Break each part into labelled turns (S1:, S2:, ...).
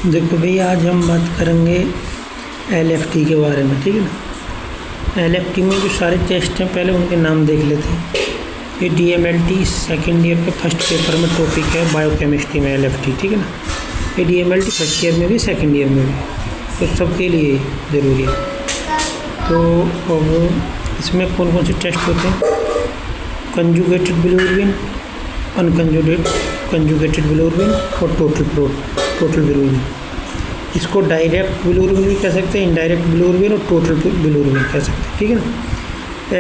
S1: देखो भैया, आज हम बात करेंगे LFT के बारे में, ठीक है ना। LFT में जो सारे टेस्ट हैं पहले उनके नाम देख लेते हैं। ये DMLT सेकेंड ईयर के फर्स्ट पेपर में टॉपिक है बायोकेमिस्ट्री में LFT, ठीक है ना। ये DMLT फर्स्ट ईयर में भी सेकेंड ईयर में भी, तो सबके लिए ज़रूरी है। तो अब इसमें कौन कौन से टेस्ट होते हैं? कंजुगेटेड बिलीरुबिन, अनकंजुगेटेड बिलीरुबिन और टोटल बिलीरुबिन। इसको डायरेक्ट बिलीरुबिन भी कह सकते हैं, इनडायरेक्ट बिलीरुबिन और टोटल बिलीरुबिन कह सकते हैं, ठीक है ना।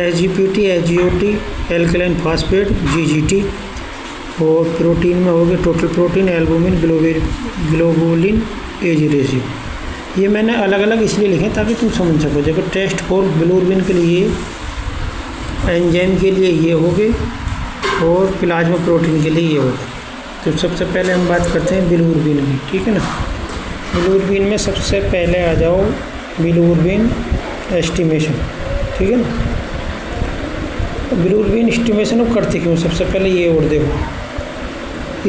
S1: SGPT, SGOT, alkaline phosphate, GGT। और प्रोटीन में हो गए total protein, albumin, globulin, AG ratio. ये मैंने अलग अलग इसलिए लिखे ताकि तुम समझ सको। देखो, टेस्ट फॉर बिलीरुबिन के लिए, एंजाइम के लिए ये हो गए और प्लाज्मा प्रोटीन के लिए ये हो गए। तो सबसे पहले हम बात करते हैं बिलीरुबिन की, ठीक है ना। बिलीरुबिन में सबसे पहले आ जाओ बिलीरुबिन एस्टिमेशन, ठीक है ना। बिलीरुबिन एस्टिमेशन वो करते क्यों? सबसे पहले ये और देखो,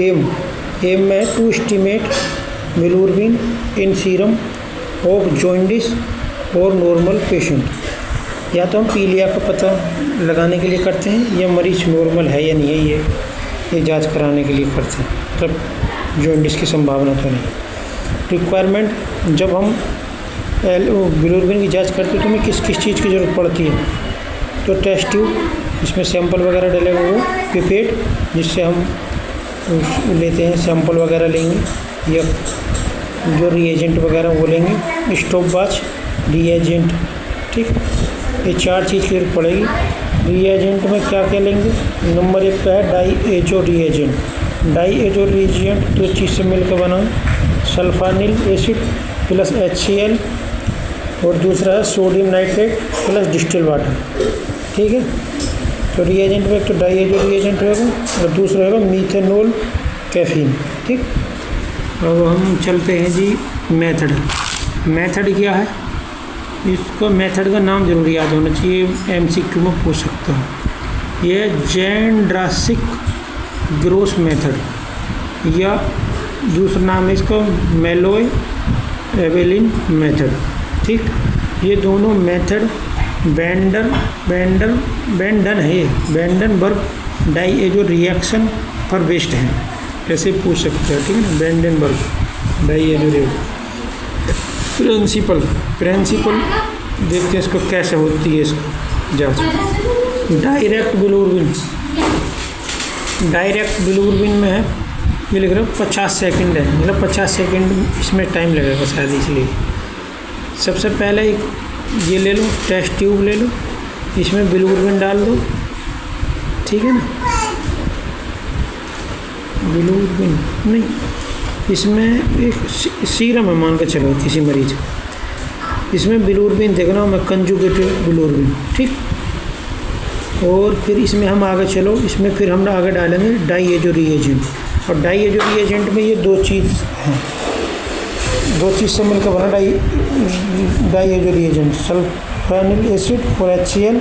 S1: एम में to estimate bilirubin in serum of jaundice और नॉर्मल पेशेंट। या तो हम पीलिया का पता लगाने के लिए करते हैं, या मरीज नॉर्मल है या नहीं है ये जांच कराने के लिए करते हैं, मतलब जॉन्डिस की संभावना तो नहीं। रिक्वायरमेंट, जब हम बिलीरुबिन की जांच करते हैं तो हमें किस किस चीज़ की ज़रूरत पड़ती है? तो टेस्ट ट्यूब, इसमें सैंपल वगैरह डले हुए, पिपेट जिससे हम लेते हैं, सैंपल वगैरह लेंगे, या जो रिएजेंट वगैरह वो लेंगे, स्टॉप वॉच, रिएजेंट, ठीक। ये चार चीज़ की जरूरत पड़ेगी। रिएजेंट में क्या क्या लेंगे? नंबर 1 का है डाईएजो रिएजेंट। डाईएजो रिएजेंट दो चीज़ से मिलकर बना है, सल्फानिल एसिड प्लस HCl, और दूसरा है sodium nitrate plus distil water, ठीक है। तो रिएजेंट में एक तो डाईएजो रिएजेंट होगा और दूसरा होगा मीथेनॉल कैफीन, ठीक। अब हम चलते हैं जी मेथड। मेथड क्या है? इसको मेथड का नाम जरूर याद होना चाहिए, MCQ में पूछ सकता हूँ। ये जेंड्रासिक ग्रोस मेथड, या दूसरा नाम है इसको मेलोय एवेलिन मेथड, ठीक। ये दोनों मेथड बेंडन है, ये बेंडनबर्ग डाईएजो रिएक्शन पर बेस्ड है, ऐसे पूछ सकते हैं, ठीक है ना। बेंडनबर्ग डाईएजो रिएक्शन। प्रिंसिपल देखते हैं इसको कैसे होती है इसको जांच। डायरेक्ट बिलीरुबिन में है, ये लिख रहे हो 50 सेकंड है, मतलब 50 सेकंड इसमें टाइम लगेगा शायद, इसलिए। सबसे पहले ये ले लो, टेस्ट ट्यूब ले लो, इसमें बिलीरुबिन डाल दो, ठीक है ना। बिलीरुबिन नहीं, इसमें एक सीरम है, मान कर चलो किसी मरीज, इसमें बिलीरुबिन देखना मैं कंजुगेटेड बिलीरुबिन, ठीक। और फिर इसमें हम आगे चलो, इसमें फिर हम आगे डालेंगे डाईएजो रिएजेंट। और डाईएजो रिएजेंट में ये दो चीज़ हैं, दो चीज़ से मिलकर बना डाईएजो रिएजेंट, सल्फानिल एसिड और HCl,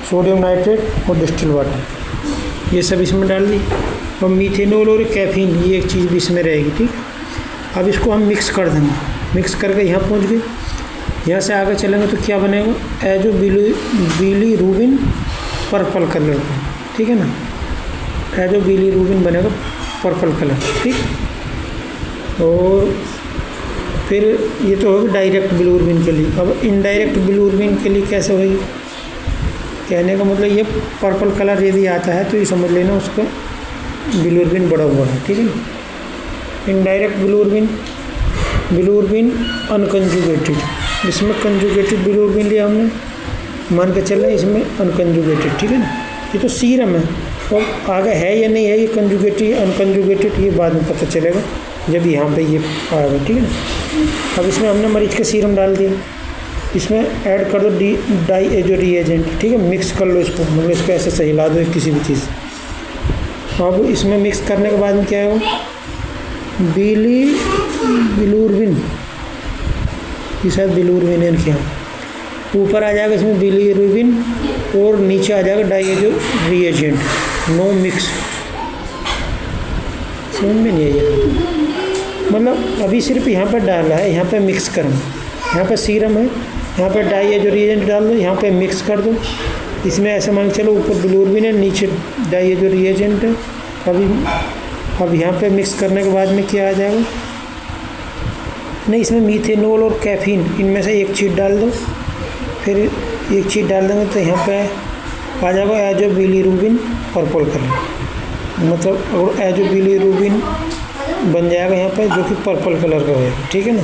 S1: सोडियम नाइट्रेट और डिस्टिल वाटर, ये सब इसमें डाल दी। और मीथेनॉल और कैफीन, ये एक चीज़ भी इसमें रहेगी, ठीक। अब इसको हम मिक्स कर देंगे, मिक्स करके यहाँ पहुँच गए। यहाँ से आगे चलेंगे तो क्या बनेगा? एजो बिलीरुबिन पर्पल कलर का, ठीक है ना। एजो बिलीरुबिन बनेगा पर्पल कलर, ठीक। और फिर ये तो होगी डायरेक्ट बिलीरुबिन के लिए। अब इनडायरेक्ट बिलीरुबिन के लिए कैसे होगी? कहने का मतलब ये पर्पल कलर यदि आता है तो ये समझ लेना उसका बिलीरुबिन बढ़ा हुआ है, ठीक है ना। इनडायरेक्ट बिलीरुबिन अनकंजुगेटेड, इसमें कंजुगेटेड बिलीरुबिन लिया हमने, मान के चल रहे हैं इसमें अनकंजुगेटेड, ठीक है ना। ये तो सीरम है, और आगे है या नहीं है ये कंजुगेटेड अनकंजुगेटेड, ये बाद में पता चलेगा जब यहाँ पे ये आएगा, ठीक है ना। अब इसमें हमने मरीज का सीरम डाल दिया, इसमें ऐड कर दो डाईएजो रिएजेंट, ठीक है। मिक्स कर लो इसको, मतलब इसको ऐसे सही ला दो किसी भी चीज़। अब इसमें मिक्स करने के बाद में क्या है? बिलीरुबिन, ये शायद बिलीरुबिन क्या ऊपर आ जाएगा, इसमें बिलीरुबिन और नीचे आ जाएगा डाईएजो रिएजेंट, नो मिक्स। समझ में नहीं आई, मतलब अभी सिर्फ यहाँ पर डाला है, यहाँ पे मिक्स करना, यहाँ पे सीरम है, यहाँ पे डाई है जो रिएजेंट डाल दो, यहाँ पे मिक्स कर दो। इसमें ऐसे मान के चलो ऊपर बिलूरबिन है, नीचे डाई है जो रिएजेंट है। अब यहाँ पे मिक्स करने के बाद में क्या आ जाएगा, नहीं इसमें मीथेनॉल और कैफीन इनमें से एक चीज़ डाल दो, फिर एक चीज़ डाल देंगे तो यहाँ पे आ जाएगा एजो बिलीरुबिन पर्पल कलर, मतलब एजो बिलीरुबिन बन जाएगा यहाँ पे जो कि पर्पल कलर का होगा, ठीक है ना।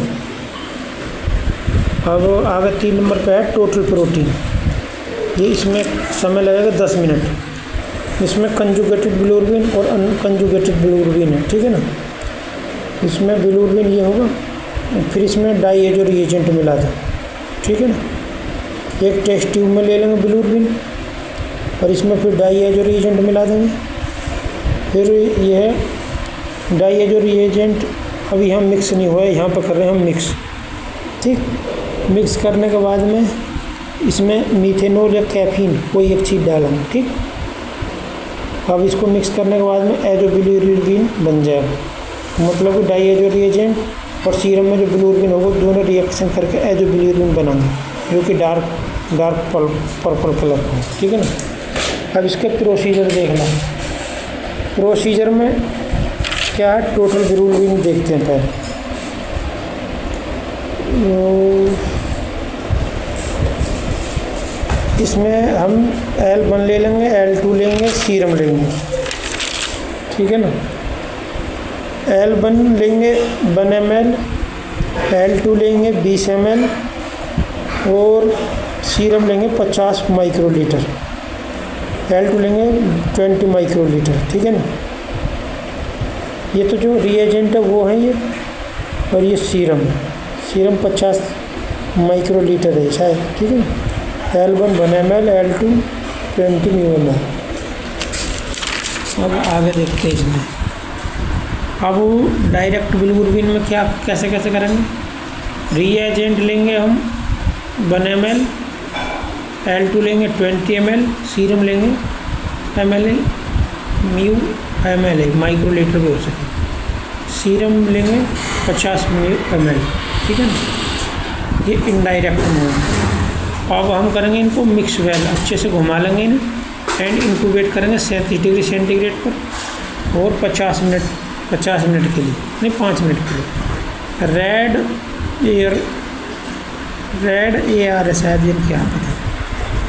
S1: अब आगे 3 नंबर पे है टोटल प्रोटीन। ये इसमें समय लगेगा 10 मिनट। इसमें कंजुगेटेड बिलूरबिन और अनकंजुगेटेड बिलूरबिन है, ठीक है ना। इसमें बिलूरबिन ये होगा, फिर इसमें डाई है जो रिएजेंट मिला था, ठीक है ना। एक टेस्ट ट्यूब में ले लेंगे बिलूरबिन और इसमें फिर डाई है जो रिएजेंट मिला देंगे। फिर ये है डाई है जो रिएजेंट अभी यहाँ मिक्स नहीं हुआ है, यहाँ पर कर रहे हैं हम मिक्स, ठीक। मिक्स करने के बाद में इसमें मीथेनॉल या कैफीन कोई एक चीज़ डालेंगे, ठीक। अब इसको मिक्स करने के बाद में एजो बिलूरबिन बन जाएगा, मतलब कि डाई एजो रिएजेंट और सीरम में जो बिलूरबिन होगा दोनों रिएक्शन करके एजो बिलूरबिन बनाएंगे जो कि डार्क पर्पल कलर का, ठीक है ना। अब इसके प्रोसीजर देखना, प्रोसीजर में क्या है, टोटल बिलूरबिन देखते हैं पहले। इसमें हम L1 ले लेंगे, L2 लेंगे, सीरम लेंगे, ठीक है ना। L1 लेंगे 1 ml, L2 लेंगे 20 ml और सीरम लेंगे 50 माइक्रोलीटर, L2 लेंगे 20 माइक्रोलीटर, ठीक है ना। ये तो जो रिएजेंट है वो है ये, और ये सीरम है, सीरम 50 माइक्रोलीटर है शायद, ठीक है ना। L1 1 ml, L2 20 ml। अब आगे देखते हैं इसमें। अब डायरेक्ट बिलूरबिन में क्या कैसे करेंगे, रिएजेंट लेंगे हम 1 ml, L2 लेंगे 20 ml, सीरम लेंगे ml म्यू ml माइक्रोलीटर भी हो सके, सीरम लेंगे 50 ml, ठीक है ना। ये इनडायरेक्ट मोड। अब हम करेंगे इनको मिक्स वेल, अच्छे से घुमा लेंगे इन्हें एंड इंक्यूबेट करेंगे 37 डिग्री सेंटीग्रेड पर और 50 मिनट के लिए, नहीं 5 मिनट के लिए। रेड AR है शायद, ये क्या पता,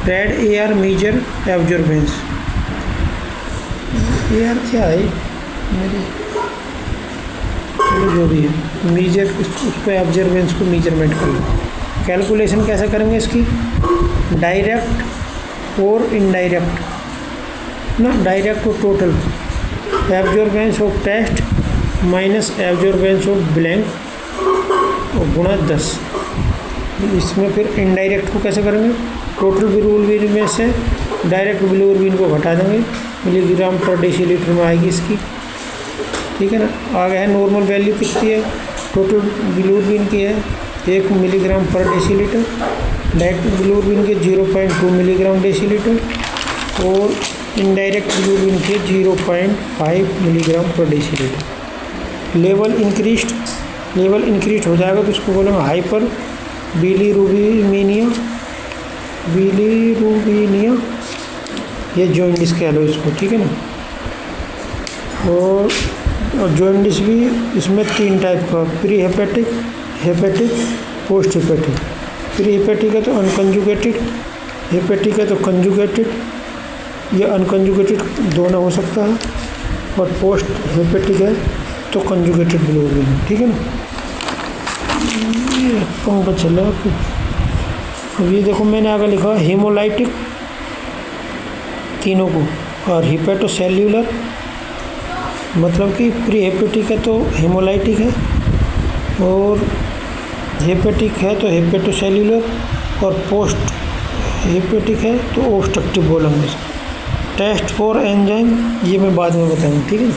S1: read AR measure absorbance, AR क्या है मेरी, जो भी है मेजर, उस पर एब्जॉर्बेंस को मेजरमेंट कर लो। कैलकुलेशन कैसे करेंगे इसकी, डायरेक्ट और इनडायरेक्ट ना, डायरेक्ट और total absorbance of test minus absorbance of blank और गुणा 10। इसमें फिर इनडायरेक्ट को कैसे करेंगे, टोटल बिलूरबिन में से डायरेक्ट बिलूरबिन को घटा देंगे, मिलीग्राम पर डेसीलीटर में आएगी इसकी, ठीक है ना। आगे है नॉर्मल वैल्यू कितनी है, टोटल बिलूरबिन की है 1 मिलीग्राम पर डेसीलीटर, डायरेक्ट बिलूरबिन के 0.2 मिलीग्राम डेसीलीटर और इनडायरेक्ट बिलूरबिन के 0.5 मिलीग्राम पर डेसीलीटर। लेवल इंक्रीज हो जाएगा तो इसको बोलेंगे हाइपर बिलीरुबिनिया, ये जॉइंडिस कह लो इसको, ठीक है ना। और जॉइंडिस भी इसमें 3 टाइप का, pre hepatic, post hepatic. Pre hepatic है तो अनकंजुगेटेड, हेपेटिक है तो कंजुगेटेड, या अनकंजुगेटेड दोनों हो सकता है, और पोस्ट हेपेटिक है तो कंजुगेटेड बिलूरबिन, ठीक है ना। ये पंखा चल रहा है। अब ये देखो मैंने आगे लिखा हीमोलाइटिक तीनों को, और हिपेटोसेल्यूलर मतलब कि प्री हेपेटिक है तो हीमोलाइटिक है, और हेपेटिक है तो हेपेटोसेल्यूलर, और पोस्ट हेपेटिक है तो ऑब्स्ट्रक्टिव बोलेंगे। टेस्ट फॉर एंजाइम ये मैं बाद में बताऊँगा, ठीक है।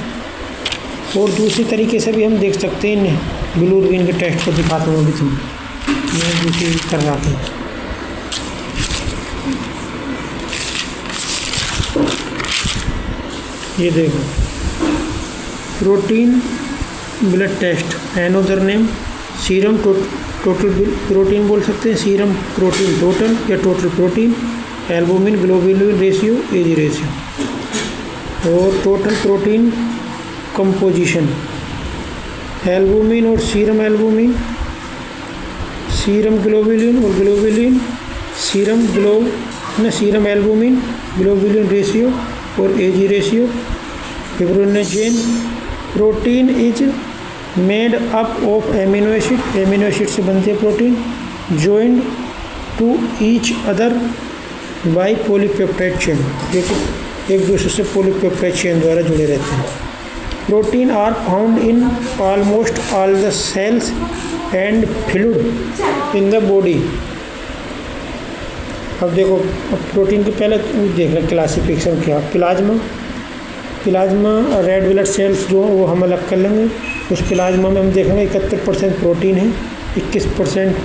S1: और दूसरी तरीके से भी हम देख सकते हैं इन्हें, बिलूरबिन के टेस्ट को दिखाता हूँ अभी तुम्हें, मैं दूसरी कर रहा था। ये देखो protein blood test, another name serum total protein बोल सकते हैं, सीरम प्रोटीन टोटल या total protein, albumin globulin ratio, AG ratio. और टोटल प्रोटीन कंपोजिशन, एल्बुमिन और सीरम एल्बुमिन, सीरम ग्लोबुलिन और globulin, serum albumin globulin ratio और AG ratio. Fibrinogen protein is made up of amino acid से बनती है protein, joined to each other by polypeptide chain, जो कि एक दूसरे से पॉलीपेप्टाइड चेन द्वारा जुड़े रहते हैं। Protein are found in almost all the cells and fluid in the body. अब देखो, अब प्रोटीन की पहले देख रहे क्लासिफिकेशन क्या। प्लाज्मा रेड ब्लड सेल्स जो वो हम अलग कर लेंगे। उस प्लाज्मा में हम देखेंगे 71% प्रोटीन है, 21%,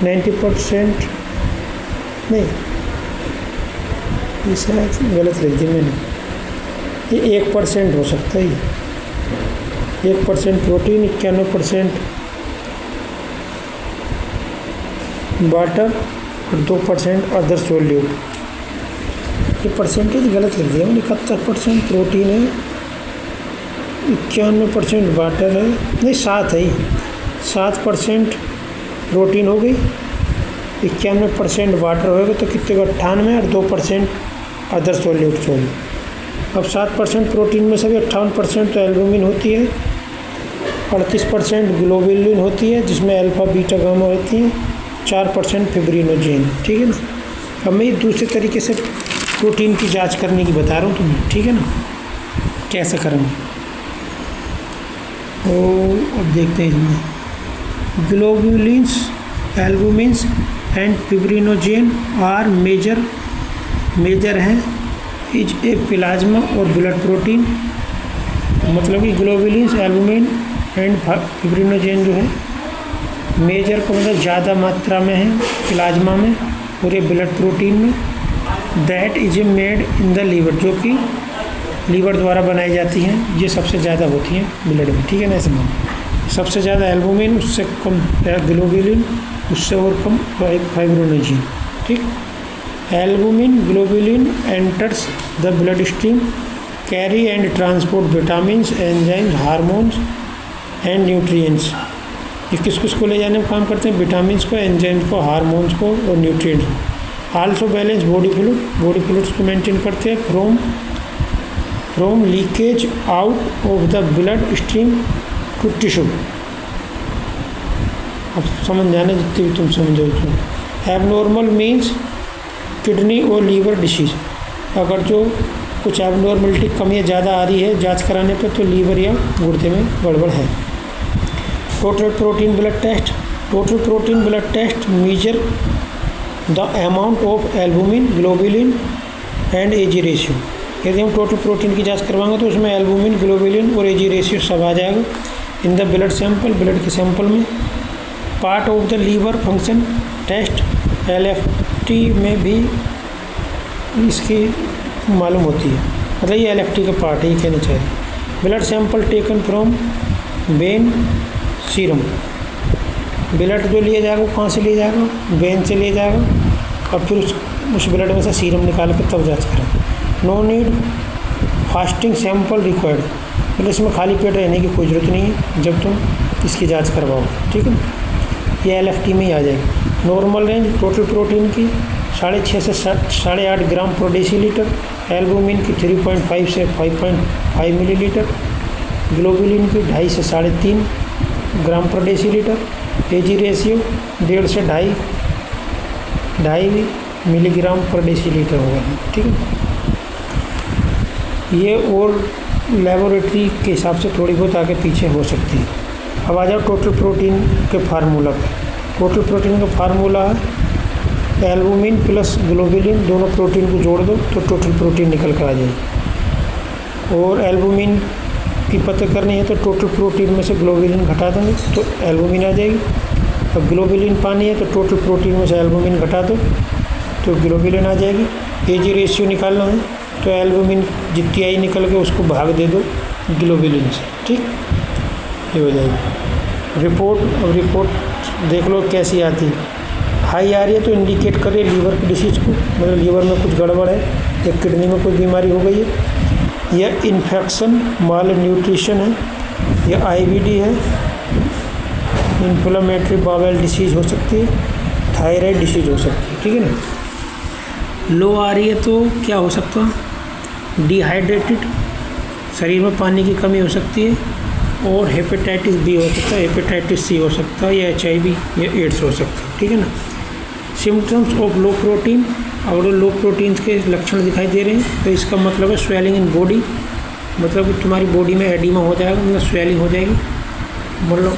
S1: 90% नहीं, ये शायद गलत लिख दी मैंने, ये 1% हो सकता है। ये 1% प्रोटीन, 91% वाटर और 2% अदर सॉल्यूट। ये परसेंटेज गलत लिख दिया मैंने, 71% प्रोटीन है, 91% वाटर है, नहीं 7 है, 7% प्रोटीन हो गई, 91% वाटर होगा तो कितने का 98 और 2% अदर सॉल्यूट्स होगी। अब 7% प्रोटीन में से भी 58% तो एल्बुमिन होती है, 38% ग्लोबुलिन होती है जिसमें अल्फा बीटा गामा होती हैं, 4% फिब्रिनोजेन। ठीक है ना। अब मैं दूसरे तरीके से प्रोटीन की जांच करने की बता रहा हूँ तुम्हें, ठीक है ना, कैसे करेंगे। तो अब देखते हैं इसमें globulins, albumins and fibrinogen are major हैं इज ए प्लाज्मा और ब्लड प्रोटीन। मतलब कि ग्लोबुलिन्स, एल्बुमिन एंड फिब्रिनोजेन जो है मेजर को मतलब ज़्यादा मात्रा में है प्लाज्मा में और ये ब्लड प्रोटीन में। That is made in the liver, जो कि लीवर द्वारा बनाई जाती हैं, ये सबसे ज़्यादा होती हैं ब्लड में। ठीक है ना। ऐसे सबसे ज़्यादा एल्बुमिन, उससे कम ग्लोबुलिन, उससे और कम फाइब्रिनोजेन। ठीक। Albumin globulin enters the blood stream, carry and transport vitamins, enzymes, hormones and nutrients. ये किस किस को ले जाने में काम करते हैं? विटामिन्स को, एंजाइम्स को, हार्मोन्स को और न्यूट्रिएंट्स को। आल्सो बैलेंस बॉडी फ्लूइड्स को मेंटेन करते हैं from leakage out of the blood stream to tissue. अब समझ जाना जितनी भी तुम समझो। एबनॉर्मल मीन्स किडनी और लीवर डिसीज। अगर जो कुछ एबनॉर्मलिटी कम या ज़्यादा आ रही है जांच कराने पर तो लीवर या गुर्दे में गड़बड़ है। Total protein blood test measure the amount of albumin, globulin and AG ratio. यदि हम टोटल प्रोटीन की जांच करवाएंगे तो उसमें एल्बुमिन, ग्लोबुलिन और एज रेशियो सब आ जाएगा in the blood sample, blood के सैंपल में। Part of the liver function test LFT में भी इसकी मालूम होती है, मतलब ये LFT का पार्ट है, ये कहना चाहिए। Blood sample taken from when, serum. Blood जो लिया जाएगा वो कहाँ से लिया जाएगा? वेन से लिया जाएगा और फिर उस ब्लड में से सीरम निकाल कर तब जांच करें। No need fasting sample required, मतलब इसमें खाली पेट रहने की कोई ज़रूरत नहीं है जब तुम इसकी जांच करवाओ। ठीक है। ये LFT में ही आ जाएगी। नॉर्मल रेंज टोटल प्रोटीन की 6.5 से 8.5 ग्राम पर डेसीलीटर, एल्बुमिन की 3.5 से 5.5 मिलीलीटर, ग्लोबुलिन की 2.5 से 3.5 ग्राम पर डेसीलीटर, एजी रेशियो 1.5 से 2.5 मिलीग्राम पर डेसीलीटर होगा। ठीक है। ये और लेबोरेटरी के हिसाब से थोड़ी बहुत आगे पीछे हो सकती है। अब आ जाओ टोटल प्रोटीन के फार्मूला पर। टोटल प्रोटीन का फार्मूला है एल्बुमिन प्लस ग्लोबुलिन, दोनों प्रोटीन को जोड़ दो तो टोटल प्रोटीन निकल कर आ जाएगी। और एल्बुमिन की पता करनी है तो टोटल प्रोटीन में से ग्लोबुलिन घटा देंगे तो एल्बुमिन आ जाएगी। अब ग्लोबुलिन पानी है तो टोटल प्रोटीन में से एल्बुमिन घटा दो तो ग्लोबुलिन आ जाएगी। एजी रेशियो निकालना है तो एल्बुमिन जितनी आई निकल के उसको भाग दे दो ग्लोबुलिन से। ठीक। ये हो जाएगी रिपोर्ट। अब रिपोर्ट देख लो कैसी आती है। हाई आ रही है तो इंडिकेट करे लीवर की डिसीज़ को, मतलब लीवर में कुछ गड़बड़ है या किडनी में कोई बीमारी हो गई है या इन्फेक्शन माल न्यूट्रिशन है या आईबीडी है, इन्फ्लेमेटरी बावेल डिसीज़ हो सकती है, थायराइड डिसीज़ हो सकती है, ठीक है ना। लो आ रही है तो क्या हो सकता है, डिहाइड्रेटेड, शरीर में पानी की कमी हो सकती है, और हेपेटाइटिस बी हो सकता है, हेपेटाइटिस सी हो सकता है, या HIV या एड्स हो सकता है, ठीक है ना। सिम्टम्स ऑफ लो प्रोटीन, अगर लो प्रोटीन के लक्षण दिखाई दे रहे हैं तो इसका मतलब है स्वेलिंग इन बॉडी, मतलब तुम्हारी बॉडी में एडिमा हो जाएगा, मतलब स्वेलिंग हो जाएगी, मतलब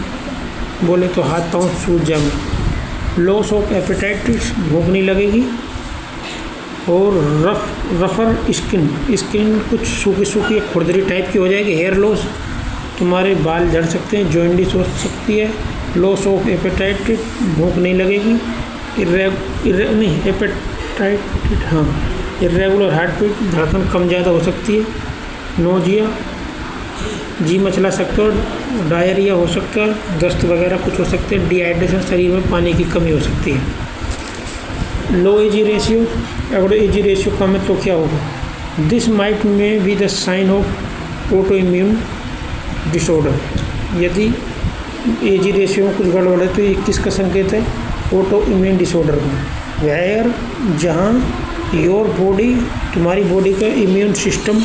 S1: बोले तो हाथ पाँव सूज जाएंगे। लॉस ऑफ एपेटाइटिस, भूख नहीं लगेगी, और रफर स्किन कुछ सूखी सूखी खुरदरी टाइप की हो जाएगी। हेयर लॉस, तुम्हारे बाल झड़ सकते हैं, जॉइंटिस हो सकती है। लॉस ऑफ एपेटाइटिस, भूख नहीं लगेगी। इरेगुलर हार्ट बीट, धड़कन कम ज़्यादा हो सकती है। नोजिया, जी मचला सकता है, डायरिया हो सकता है, दस्त वगैरह कुछ हो सकते हैं। डिहाइड्रेशन, शरीर में पानी की कमी हो सकती है। लो एजी रेशियो, अगर एजी रेशियो कम है तो क्या होगा, दिस माइट में be the sign of auto immune disorder. यदि एजी रेशियो में कुछ गड़बड़ है तो ये किसका संकेत है, ऑटो इम्यून डिसऑर्डर का। वेयर, जहाँ योर बॉडी, तुम्हारी बॉडी का इम्यून सिस्टम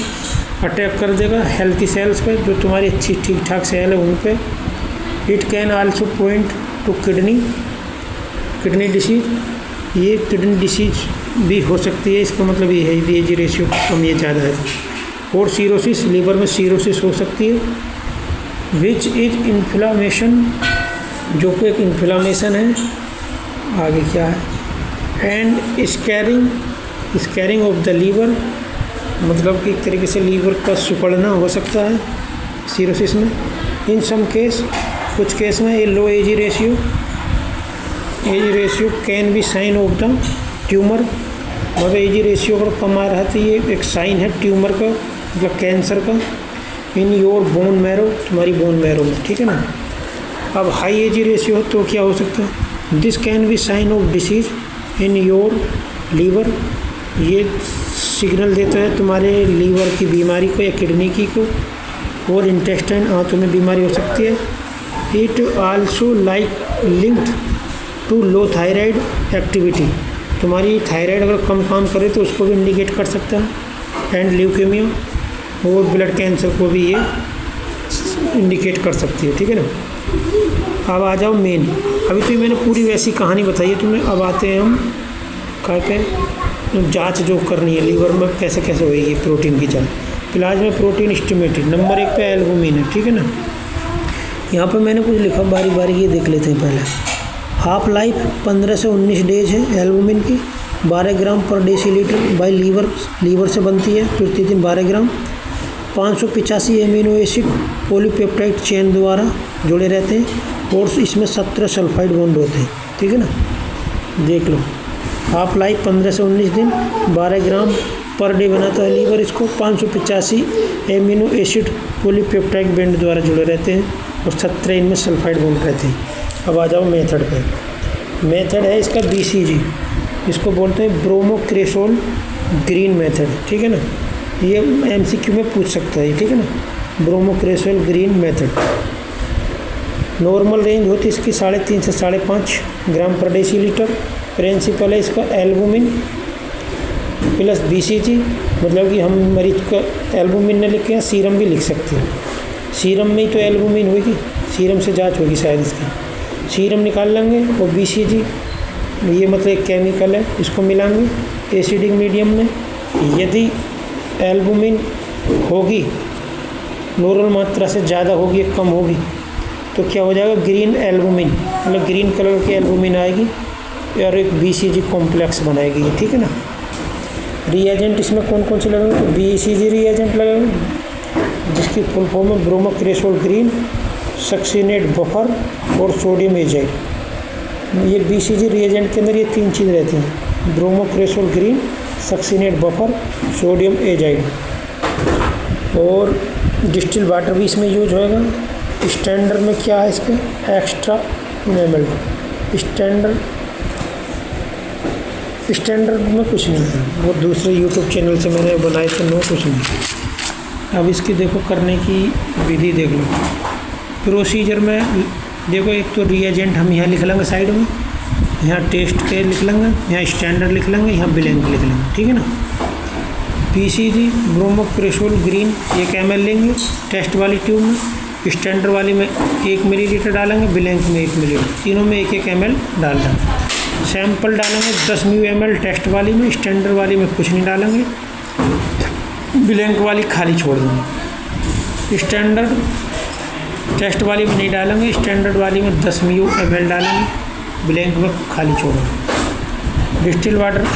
S1: अटैक कर देगा हेल्थी सेल्स पे, जो तुम्हारी अच्छी ठीक ठाक सेल है उन पे। It can also point two kidney disease, ये किडनी डिसीज भी हो सकती है, इसका मतलब ये है एज रेशियो कम या ज़्यादा है। और सीरोसिस, लीवर में सीरोसिस हो सकती है। विच इज इन्फ्लामेशन, जो कि एक इन्फ्लामेशन है। आगे क्या है, and scarring of the liver, मतलब कि एक तरीके से लीवर का सिकुड़ना हो सकता है सीरोसिस में। इन सम केस, कुछ केस में ये low AG ratio can be sign of the tumour, मतलब एज रेशियो अगर कम आ रहा है तो ये एक साइन है ट्यूमर का, मतलब कैंसर का। इन योर बोन मैरो, तुम्हारी बोन मैरो में, ठीक है ना। अब हाई एज रेशियो तो क्या हो सकता है, this can be sign of disease in your liver, ये सिग्नल देता है तुम्हारे लीवर की बीमारी को या किडनी की को। और इंटेस्टाइन, आंतों में बीमारी हो सकती है। It also linked to low thyroid activity, तुम्हारी थायराइड अगर कम काम करे तो उसको भी इंडिकेट कर सकता है। एंड ल्यूकेमिया, और ब्लड कैंसर को भी ये इंडिकेट कर सकती है, ठीक है ना। अब आ जाओ मेन, अभी तो मैंने पूरी वैसी कहानी बताई है तुम्हें। अब आते हैं हम कहते हैं जांच जो करनी है लीवर में कैसे कैसे होगी प्रोटीन की जांच। इलाज में प्रोटीन एस्टिमेटेड, नंबर 1 पे एल्बुमिन है, ठीक है ना। यहाँ पर मैंने कुछ लिखा, बारी बारी ये देख लेते हैं पहले। हाफ लाइफ 15 से 19 डेज है एल्बुमिन की। 12 ग्राम पर डेसीलीटर बाई लीवर से बनती है प्रतिदिन 12 ग्राम। 585 एमिनो एसिड पॉलीपेप्टाइड चेन द्वारा जुड़े रहते हैं, और इसमें 17 सल्फाइड बॉन्ड होते हैं, ठीक है ना। देख लो, हाफ लाइफ 15 से 19 दिन, 12 ग्राम पर डे बनाता है लीवर इसको। 585 एमिनो एसिड पॉलीपेप्टाइड बॉन्ड द्वारा जुड़े रहते हैं, और 17 इनमें सल्फाइड बॉन्ड रहते हैं। अब आ जाओ मेथड पे। मेथड है इसका BCG, इसको बोलते हैं ब्रोमोक्रेसोल ग्रीन मेथड, ठीक है ना। ये MCQ में पूछ सकता है, ठीक है ना। ब्रोमोक्रेसोल ग्रीन मेथड। नॉर्मल रेंज होती है इसकी 3.5 से 5.5 ग्राम पर डेसीलीटर। प्रिंसिपल है इसका एल्बुमिन प्लस BCG, मतलब कि हम मरीज का एल्बुमिन ने लिखे हैं, सीरम भी लिख सकते हैं। सीरम में ही तो एल्बुमिन होगी, सीरम से जांच होगी शायद इसकी। सीरम निकाल लेंगे और BCG, ये मतलब एक केमिकल है, इसको मिलाएंगे एसिडिक मीडियम में। यदि एल्बुमिन होगी नॉर्मल मात्रा से ज़्यादा होगी या कम होगी तो क्या हो जाएगा, ग्रीन एल्बुमिन, मतलब ग्रीन कलर की एल्बुमिन आएगी और एक BCG कॉम्प्लेक्स बनाएगी ये, ठीक है ना। रिएजेंट इसमें कौन कौन से लगेंगे, तो BCG रिएजेंट लगेगा, जिसकी फुल फॉर्म है ब्रोमोक्रेसोल ग्रीन, सक्सिनेट बफर और सोडियम एजाइड। ये BCG रिएजेंट के अंदर ये 3 चीज़ रहती हैं, bromocresol green, succinate buffer, sodium azide. और डिस्टिल वाटर भी इसमें यूज होगा। स्टैंडर्ड में क्या है इसका, एक्स्ट्रा इनेबल्ड। स्टैंडर्ड में कुछ नहीं है, वो दूसरे यूट्यूब चैनल से मैंने बनाए थे, नो कुछ नहीं। अब इसकी देखो करने की विधि देख लो। प्रोसीजर में देखो, एक तो रिएजेंट हम यहाँ लिख लेंगे साइड में, यहाँ टेस्ट के लिख लेंगे, यहाँ स्टैंडर्ड लिख लेंगे, यहाँ ब्लैंक लिख लेंगे, ठीक है ना। पीसीजी ब्रोमोक्रेसोल ग्रीन 1 ml लेंगे टेस्ट वाली ट्यूब में, स्टैंडर्ड वाली में 1 मिलीलीटर डालेंगे, ब्लैंक में 1 मिलीलीटर, तीनों में 1-1 ml डाल देंगे। सैंपल डालेंगे 10 ml टेस्ट वाली में, स्टैंडर्ड वाली में कुछ नहीं डालेंगे, ब्लैंक वाली खाली छोड़ देंगे। स्टैंडर्ड टेस्ट वाली में नहीं डालेंगे, स्टैंडर्ड वाली में 10 ml डालेंगे, ब्लैंक में खाली छोड़ेंगे। डिस्टिल वाटर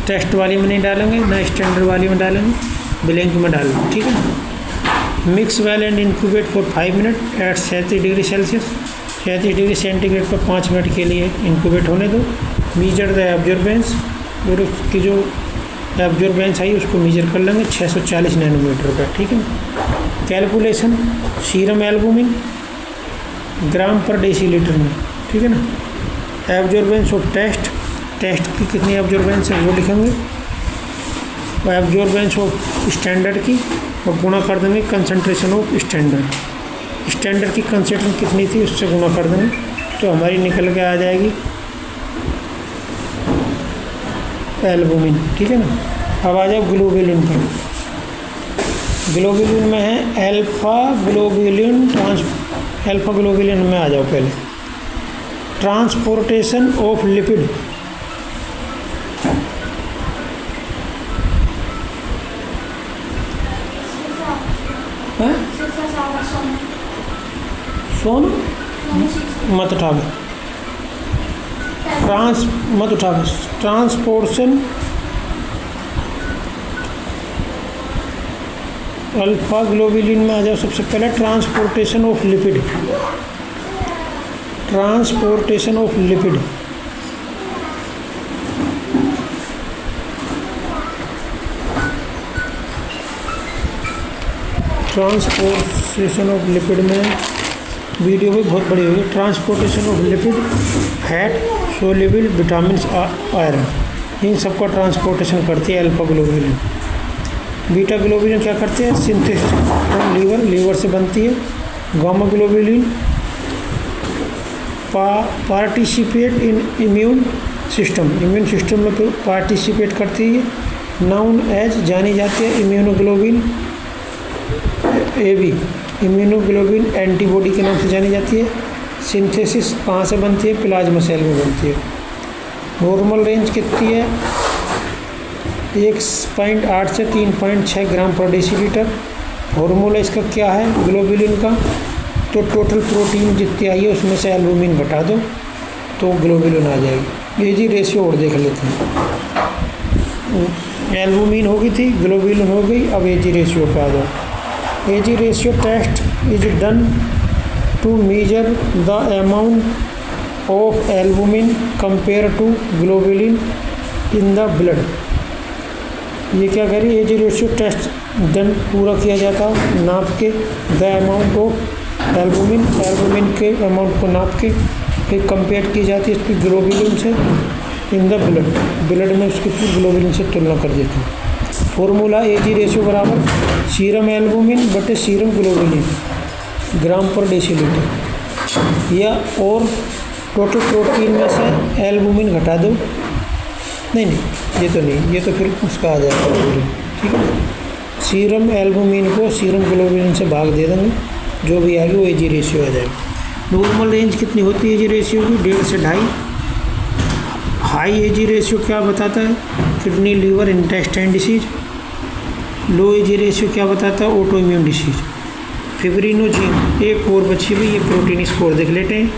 S1: टेस्ट वाली में नहीं डालेंगे, ना स्टैंडर्ड वाली में डालेंगे, ब्लैंक में डालेंगे, ठीक है। Mix well and incubate for 5 minute at 37 degree Celsius, 37 degree centigrade पर 5 मिनट के लिए इंक्यूबेट होने दो। मीजर द एब्जॉर्बेंस, और उसकी जो एब्जॉर्बेंस आई उसको मीजर कर लेंगे 640 नैनोमीटर का, ठीक है। कैलकुलेशन सीरम एल्बुमिन ग्राम पर डेसीलीटर में, ठीक है ना। एब्जॉर्बेंस ऑफ टेस्ट की कितनी एब्जॉर्बेंस है वो लिखेंगे, और एब्जॉर्बेंस ऑफ स्टैंडर्ड की, और गुणा कर देंगे कंसंट्रेशन ऑफ स्टैंडर्ड की कंसंट्रेशन कितनी थी उससे गुणा कर देंगे, तो हमारी निकल के आ जाएगी एल्बुमिन, ठीक है ना। अब आ जाओ ग्लोबुलिन पर। ग्लोबुलिन में है अल्फा ग्लोबुलिन में आ जाओ पहले। ट्रांसपोर्टेशन ऑफ लिपिड, सोन मत उठावे, ट्रांसपोर्टेशन अल्फा ग्लोबुलिन में आ जाओ सबसे पहले। Transportation of lipid, transportation of lipid में वीडियो भी बहुत बड़ी होगी। Transportation of lipid, fat, soluble vitamin, iron, इन सबका ट्रांसपोर्टेशन करती है अल्फा ग्लोबुलिन। बीटा ग्लोबुलिन क्या करते हैं, सिंथेसिस फ्रॉम लीवर से बनती है। Gamma globulin participate in immune system में पार्टिसिपेट करती है। नाउन एज जानी जाती है इम्यूनोग्लोबिन AB, इम्यूनोग्लोबिन एंटीबॉडी के नाम से जानी जाती है। सिंथेसिस कहाँ से बनती है, प्लाज्मा सेल में बनती है। नॉर्मल रेंज कितनी है, 1.8 से 3.6 ग्राम पर डेसीलीटर। फॉर्मूला इसका क्या है ग्लोबुलिन का, तो टोटल प्रोटीन जितनी आई है उसमें से एल्बुमिन घटा दो तो ग्लोबुलिन आ जाएगी। AG रेशियो और देख लेते हैं। एल्बुमिन हो गई थी, ग्लोबुलिन हो गई, अब AG रेशियो पे आ जाओ। AG ratio test is done to measure the amount of albumin compare to globulin in the blood. ये क्या करिए, AG रेशियो टेस्ट डन पूरा किया जाता नाप के, द अमाउंट ऑफ एल्बुमिन के अमाउंट को नाप के, फिर कंपेयर की जाती है इसकी ग्लोबुलिन से इन द ब्लड में उसकी ग्लोबुलिन से तुलना कर देते हैं। फॉर्मूला AG रेशियो बराबर सीरम एल्बुमिन बटे सीरम ग्लोबुलिन ग्राम पर डेसीलीटर, या और टोटल प्रोटीन में से एल्बुमिन घटा दो। नहीं ये तो नहीं, ये तो फिर उसका आ जाएगा ग्लोबुलिन, ठीक है। सीरम एल्बुमिन को सीरम ग्लोबुलिन से भाग दे देंगे, जो भी आएगी वो AG रेशियो आ जाएगा। नॉर्मल रेंज कितनी होती है AG रेशियो की, 1.5 से 2.5। हाई AG रेशियो क्या बताता है, किडनी लीवर इंटेस्टाइन डिसीज। लो AG रेशियो क्या बताता है, ऑटो इम्यून डिसीज। फिब्रिनोजीन एक और बची हुई, ये प्रोटीन स्कोर देख लेते हैं।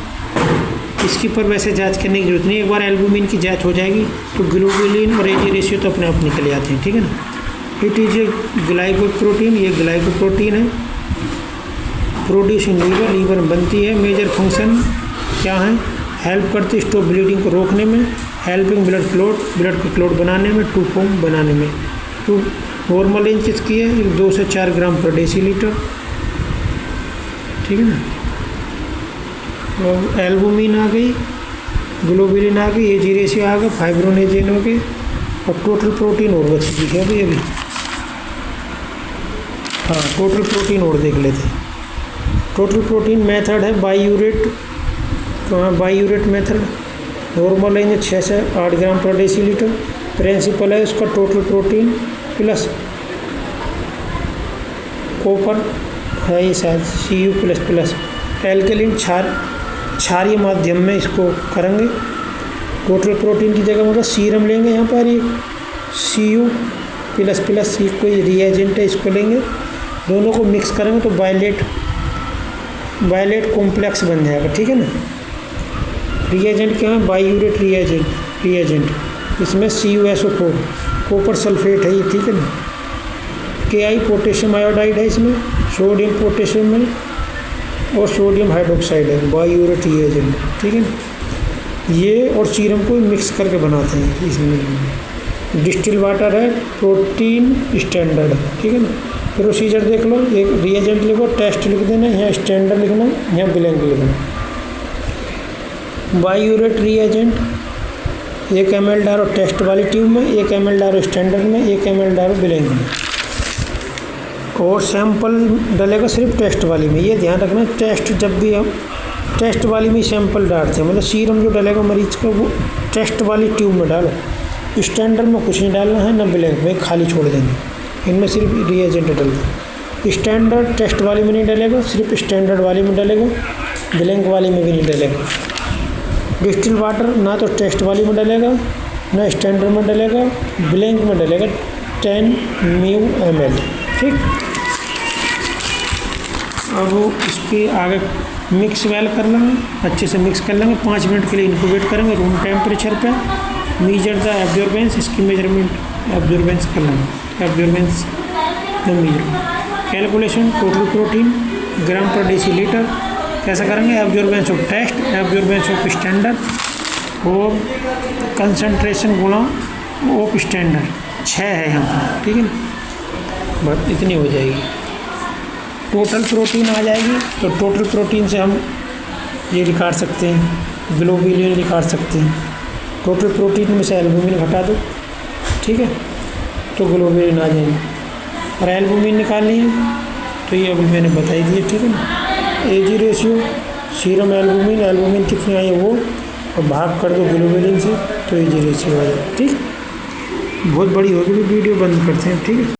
S1: इसकी पर वैसे जांच करने की जरूरत नहीं, एक बार एल्बुमिन की जांच हो जाएगी तो ग्लोबुलिन और AG रेशियो तो अपने आप निकल आते हैं, ठीक है ना। इट इज ए ग्लाइकोप्रोटीन, ये ग्लाइकोप्रोटीन है। प्रोड्यूस इन लीवर में बनती है। मेजर फंक्शन क्या है, हेल्प करती है स्टॉप ब्लीडिंग को रोकने में, हेल्पिंग ब्लड को क्लॉट बनाने में, टू फॉर्म बनाने में। टू नॉर्मल रेंज किसकी है, 2 से 4 ग्राम पर डेसीलीटर, ठीक है ना। और एल्बुमिन आ गई, ग्लोबुलिन आ गई, एजी रेशियो आ गया, फाइब्रोनेजिन हो गए, और टोटल प्रोटीन और बची थी क्या अभी हाँ टोटल प्रोटीन और देख लेते। टोटल प्रोटीन मेथड है बाईयूरेट, तो हाँ बाईयूरेट मेथड नॉर्मल लेंगे 6 से 8 ग्राम पर डेसीलीटर। प्रिंसिपल है उसका टोटल प्रोटीन प्लस कॉपर है ये शायद Cu++। एल्कलिन क्षारीय माध्यम में इसको करेंगे। टोटल प्रोटीन की जगह मतलब सीरम लेंगे, यहाँ पर ये Cu++ ये कोई रिएजेंट है, इसको लेंगे, दोनों को मिक्स करेंगे तो वायलेट कॉम्प्लेक्स बन जाएगा। ठीक है ना। रिएजेंट क्या है, बाईयूरेट रिएजेंट इसमें CuSO4 कॉपर सल्फेट है ये। ठीक है ना। Ki पोटेशियम आयोडाइड है इसमें, सोडियम पोटेशियम में, और सोडियम हाइड्रोक्साइड है बाईयूरेट रिएजेंट। ठीक है ना। ये और सीरम को मिक्स करके बनाते हैं इसमें। डिस्टिल वाटर है, प्रोटीन स्टैंडर्ड। ठीक है ना। प्रोसीजर देख लो, एक रिएजेंट लिखो, टेस्ट लिख देना, यहाँ स्टैंडर्ड लिखना, यहाँ ब्लैंक लिखना। बाईयूरेट रिएजेंट 1 ml डालो टेस्ट वाली ट्यूब में, 1 ml डालो स्टैंडर्ड में, 1 ml डालो ब्लैंक में, और सैंपल डलेगा सिर्फ टेस्ट वाली में। ये ध्यान रखना, टेस्ट जब भी हम टेस्ट वाली में सैंपल डालते हैं, मतलब सीरम जो डलेगा मरीज का वो टेस्ट वाली ट्यूब में डालो। स्टैंडर्ड में कुछ नहीं डालना है, ना ब्लैंक में, खाली छोड़ देंगे, इनमें सिर्फ रिएजेंट डल दो। स्टैंडर्ड टेस्ट वाली में नहीं डलेगा, सिर्फ स्टैंडर्ड वाली में डलेगा, ब्लैंक वाली में भी नहीं डलेगा। डिस्टिल वाटर ना तो टेस्ट वाली में डलेगा, ना स्टैंडर्ड में डलेगा, ब्लैंक में डलेगा 10 μml। ठीक। अब इसके आगे मिक्स वेल कर लेंगे, अच्छे से मिक्स कर लेंगे, 5 मिनट के लिए इंक्यूबेट करेंगे रूम टेम्परेचर पे। मीजर द एब्जॉर्बेंस, इसकी मेजरमेंट एब्जॉर्बेंस कर लेंगे, absorbance the measure. Calculation total protein gram per decilitre कैसा करेंगे, absorbance of test, absorbance of standard और कंसंट्रेशन गुणा ऑफ स्टैंडर्ड 6 है यहाँ पर। ठीक है ना। बस इतनी हो जाएगी, टोटल प्रोटीन आ जाएगी। तो टोटल प्रोटीन से हम ये निकाल सकते हैं, ग्लोबुलिन निकाल सकते हैं। टोटल प्रोटीन में से एल्बुमिन घटा दो, ठीक है, तो ग्लोबुलिन आ जाएगी। और एल्बुमिन निकालनी है तो ये अभी मैंने बताई दी है। ठीक है ना। एजी रेशियो सीरम एल्बुमिन कितनी आई है वो, और भाग कर दो ग्लोबुलिन से तो एजी रेशियो आ जाए। ठीक, बहुत बड़ी होगी वीडियो, बंद करते हैं। ठीक है।